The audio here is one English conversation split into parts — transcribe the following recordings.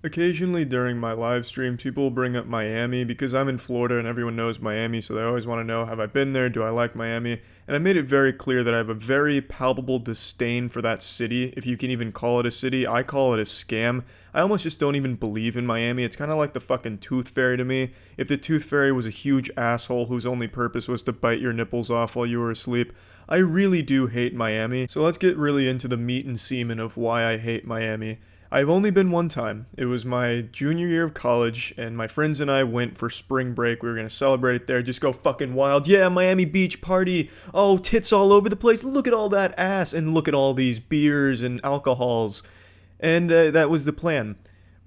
Occasionally during my live streams, people bring up Miami because I'm in Florida and everyone knows Miami, so they always want to know, have I been there? Do I like Miami? And I made it very clear that I have a very palpable disdain for that city, if you can even call it a city. I call it a scam. I almost just don't even believe in Miami. It's kind of like the fucking Tooth Fairy to me. If the Tooth Fairy was a huge asshole whose only purpose was to bite your nipples off while you were asleep, I really do hate Miami. So let's get really into the meat and semen of why I hate Miami. I've only been one time. It was my junior year of college, and my friends and I went for spring break. We were going to celebrate it there, just go fucking wild. Yeah, Miami Beach party. Oh, tits all over the place. Look at all that ass, and look at all these beers and alcohols. And that was the plan.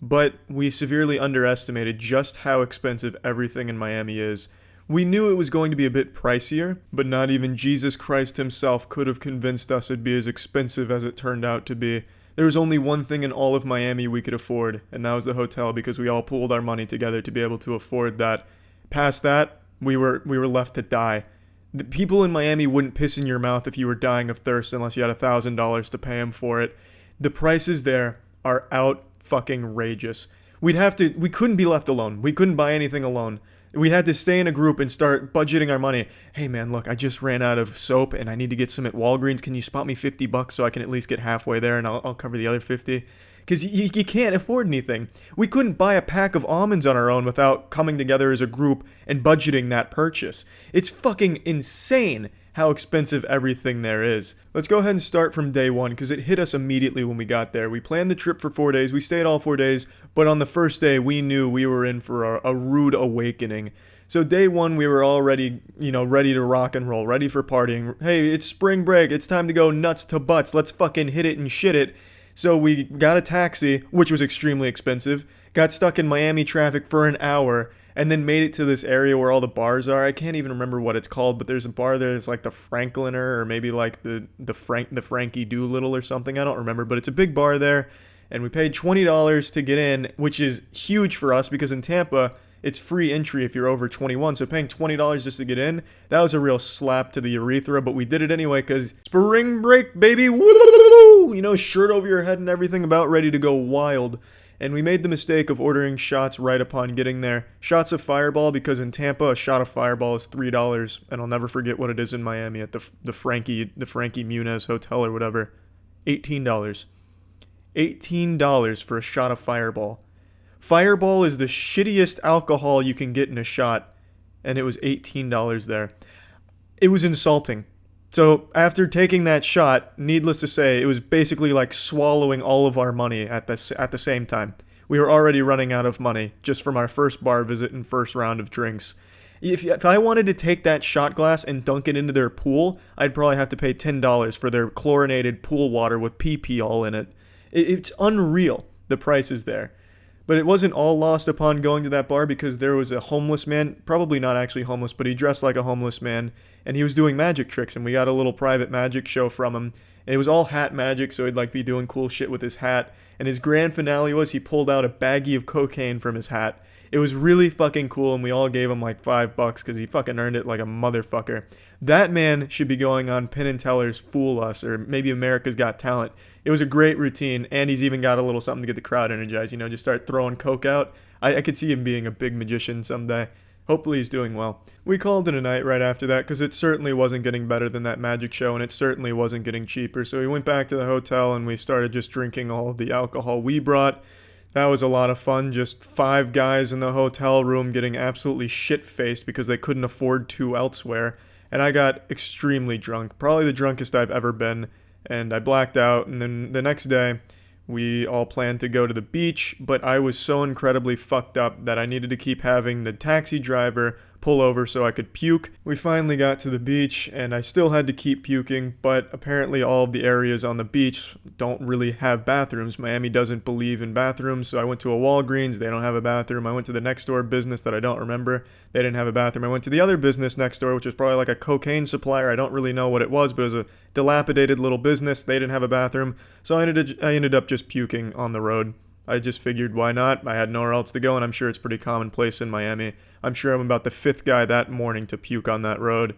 But we severely underestimated just how expensive everything in Miami is. We knew it was going to be a bit pricier, but not even Jesus Christ himself could have convinced us it'd be as expensive as it turned out to be. There was only one thing in all of Miami we could afford, and that was the hotel because we all pooled our money together to be able to afford that. Past that, we were left to die. The people in Miami wouldn't piss in your mouth if you were dying of thirst unless you had $1,000 to pay them for it. The prices there are out fucking rageous. We couldn't be left alone. We couldn't buy anything alone. We had to stay in a group and start budgeting our money. Hey man, look, I just ran out of soap and I need to get some at Walgreens. Can you spot me $50 so I can at least get halfway there and I'll cover the other 50? Because you can't afford anything. We couldn't buy a pack of almonds on our own without coming together as a group and budgeting that purchase. It's fucking insane how expensive everything there is. Let's go ahead and start from day one because it hit us immediately when we got there. We planned the trip for 4 days. We stayed all 4 days, but on the first day, we knew we were in for a rude awakening. So day one, we were already, ready to rock and roll, ready for partying. Hey, it's spring break. It's time to go nuts to butts. Let's fucking hit it and shit it. So we got a taxi, which was extremely expensive, got stuck in Miami traffic for an hour, and then made it to this area where all the bars are. I can't even remember what it's called, but there's a bar there that's like the Frankliner or maybe like the Frankie Doolittle or something. I don't remember, but it's a big bar there, and we paid $20 to get in, which is huge for us because in Tampa it's free entry if you're over 21. So paying $20 just to get in, that was a real slap to the urethra, but we did it anyway because spring break, baby. Woo! Shirt over your head and everything, about ready to go wild. And we made the mistake of ordering shots right upon getting there. Shots of Fireball, because in Tampa a shot of Fireball is $3, and I'll never forget what it is in Miami at the Frankie Muniz Hotel or whatever. $18. $18 for a shot of Fireball. Fireball is the shittiest alcohol you can get in a shot, and it was $18 there. It was insulting. So after taking that shot, needless to say, it was basically like swallowing all of our money at the same time. We were already running out of money just from our first bar visit and first round of drinks. If I wanted to take that shot glass and dunk it into their pool, I'd probably have to pay $10 for their chlorinated pool water with pee all in it. It's unreal, the prices there. But it wasn't all lost upon going to that bar because there was a homeless man, probably not actually homeless, but he dressed like a homeless man, and he was doing magic tricks, and we got a little private magic show from him. And it was all hat magic, so he'd like be doing cool shit with his hat. And his grand finale was he pulled out a baggie of cocaine from his hat. It was really fucking cool, and we all gave him like $5 because he fucking earned it like a motherfucker. That man should be going on Penn and Teller's Fool Us, or maybe America's Got Talent. It was a great routine, and he's even got a little something to get the crowd energized. Just start throwing coke out. I could see him being a big magician someday. Hopefully he's doing well. We called it a night right after that because it certainly wasn't getting better than that magic show, and it certainly wasn't getting cheaper. So we went back to the hotel, and we started just drinking all of the alcohol we brought. That was a lot of fun, just 5 guys in the hotel room getting absolutely shit-faced because they couldn't afford to elsewhere. And I got extremely drunk, probably the drunkest I've ever been, and I blacked out. And then the next day, we all planned to go to the beach, but I was so incredibly fucked up that I needed to keep having the taxi driver pull over so I could puke. We finally got to the beach, and I still had to keep puking, but apparently all of the areas on the beach don't really have bathrooms. Miami doesn't believe in bathrooms, so I went to a Walgreens. They don't have a bathroom. I went to the next door business that I don't remember. They didn't have a bathroom. I went to the other business next door, which was probably like a cocaine supplier. I don't really know what it was, but it was a dilapidated little business. They didn't have a bathroom, so I ended up just puking on the road. I just figured, why not? I had nowhere else to go, and I'm sure it's pretty commonplace in Miami. I'm sure I'm about the 5th guy that morning to puke on that road.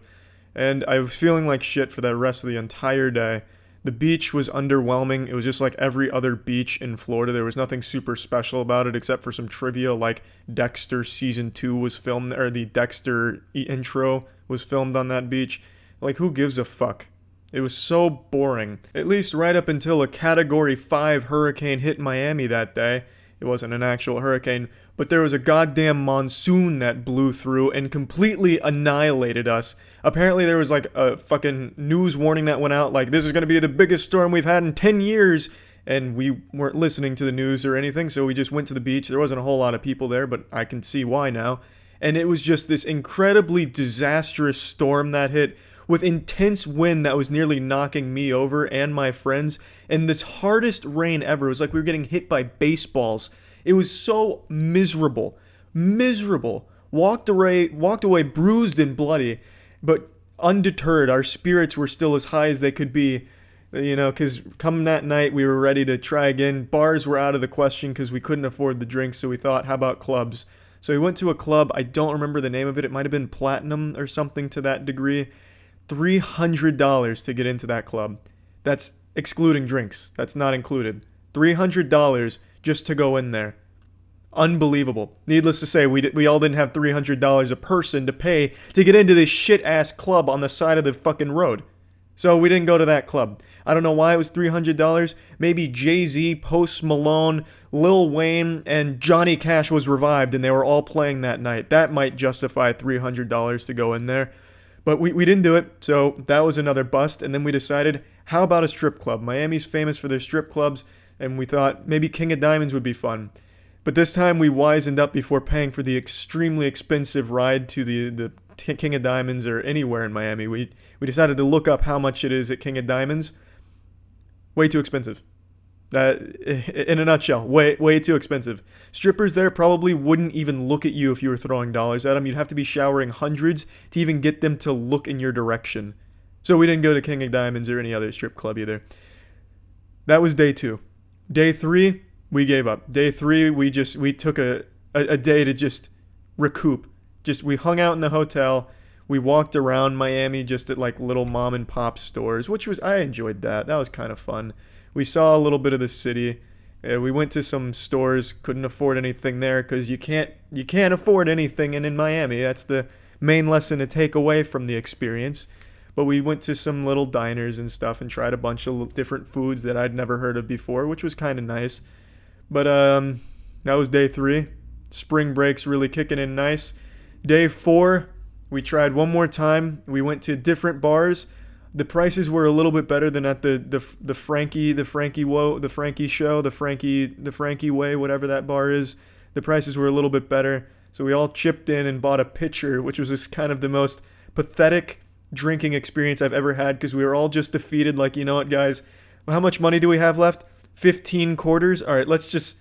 And I was feeling like shit for the rest of the entire day. The beach was underwhelming. It was just like every other beach in Florida. There was nothing super special about it except for some trivia, like Dexter season 2 was filmed, or the Dexter intro was filmed on that beach. Like, who gives a fuck? It was so boring. At least right up until a Category 5 hurricane hit Miami that day. It wasn't an actual hurricane, but there was a goddamn monsoon that blew through and completely annihilated us. Apparently there was like a fucking news warning that went out, like, this is going to be the biggest storm we've had in 10 years. And we weren't listening to the news or anything, so we just went to the beach. There wasn't a whole lot of people there, but I can see why now. And it was just this incredibly disastrous storm that hit, with intense wind that was nearly knocking me over and my friends, and this hardest rain ever. It was like we were getting hit by baseballs. It was so miserable. Miserable. Walked away bruised and bloody, but undeterred. Our spirits were still as high as they could be, you know, because come that night we were ready to try again. Bars were out of the question because we couldn't afford the drinks, so we thought, how about clubs? So we went to a club. I don't remember the name of it. It might have been Platinum or something to that degree. $300 to get into that club. That's excluding drinks. That's not included. $300 just to go in there. Unbelievable. Needless to say, we all didn't have $300 a person to pay to get into this shit-ass club on the side of the fucking road. So we didn't go to that club. I don't know why it was $300. Maybe Jay-Z, Post Malone, Lil Wayne, and Johnny Cash was revived and they were all playing that night. That might justify $300 to go in there. But we didn't do it, so that was another bust. And then we decided, how about a strip club? Miami's famous for their strip clubs, and we thought maybe King of Diamonds would be fun. But this time we wisened up before paying for the extremely expensive ride to the King of Diamonds or anywhere in Miami. We decided to look up how much it is at King of Diamonds. Way too expensive. In a nutshell, way too expensive. Strippers there probably wouldn't even look at you if you were throwing dollars at them. You'd have to be showering hundreds to even get them to look in your direction. So we didn't go to King of Diamonds or any other strip club either. That was day 2. Day 3, we gave up. Day 3, we took a day to just recoup. We hung out in the hotel. We walked around Miami just at like little mom and pop stores, I enjoyed that. That was kind of fun. We saw a little bit of the city. We went to some stores, couldn't afford anything there because you can't afford anything in Miami. That's the main lesson to take away from the experience. But we went to some little diners and stuff and tried a bunch of different foods that I'd never heard of before, which was kind of nice. But that was day 3. Spring break's really kicking in nice. Day 4, we tried one more time. We went to different bars. The prices were a little bit better than at the Frankie show, the Frankie Way, whatever that bar is. The prices were a little bit better. So we all chipped in and bought a pitcher, which was just kind of the most pathetic drinking experience I've ever had because we were all just defeated. Like, you know what, guys? How much money do we have left? 15 quarters? All right, let's just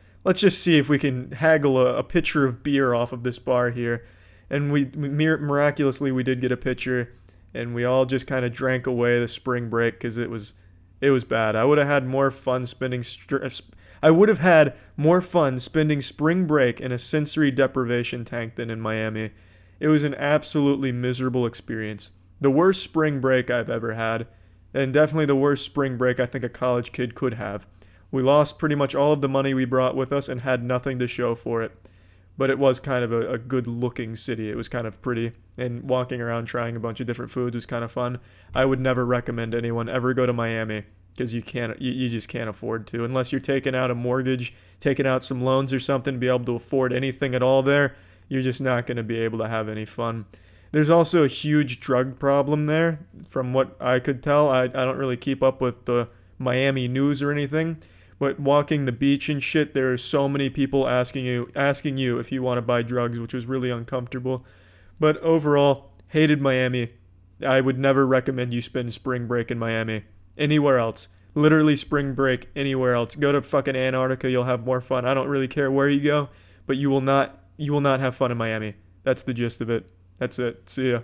see if we can haggle a pitcher of beer off of this bar here. And miraculously we did get a pitcher. And we all just kind of drank away the spring break because it was bad. I would have had more fun spending spring break in a sensory deprivation tank than in Miami. It was an absolutely miserable experience. The worst spring break I've ever had, and definitely the worst spring break I think a college kid could have. We lost pretty much all of the money we brought with us and had nothing to show for it. But it was kind of a good-looking city. It was kind of pretty, and walking around trying a bunch of different foods was kind of fun. I would never recommend anyone ever go to Miami because you just can't afford to. Unless you're taking out a mortgage, taking out some loans or something, be able to afford anything at all there, you're just not going to be able to have any fun. There's also a huge drug problem there, from what I could tell. I don't really keep up with the Miami news or anything. But walking the beach and shit, there are so many people asking you if you want to buy drugs, which was really uncomfortable. But overall, hated Miami. I would never recommend you spend spring break in Miami. Anywhere else. Literally spring break anywhere else. Go to fucking Antarctica, you'll have more fun. I don't really care where you go, but you will not have fun in Miami. That's the gist of it. That's it. See ya.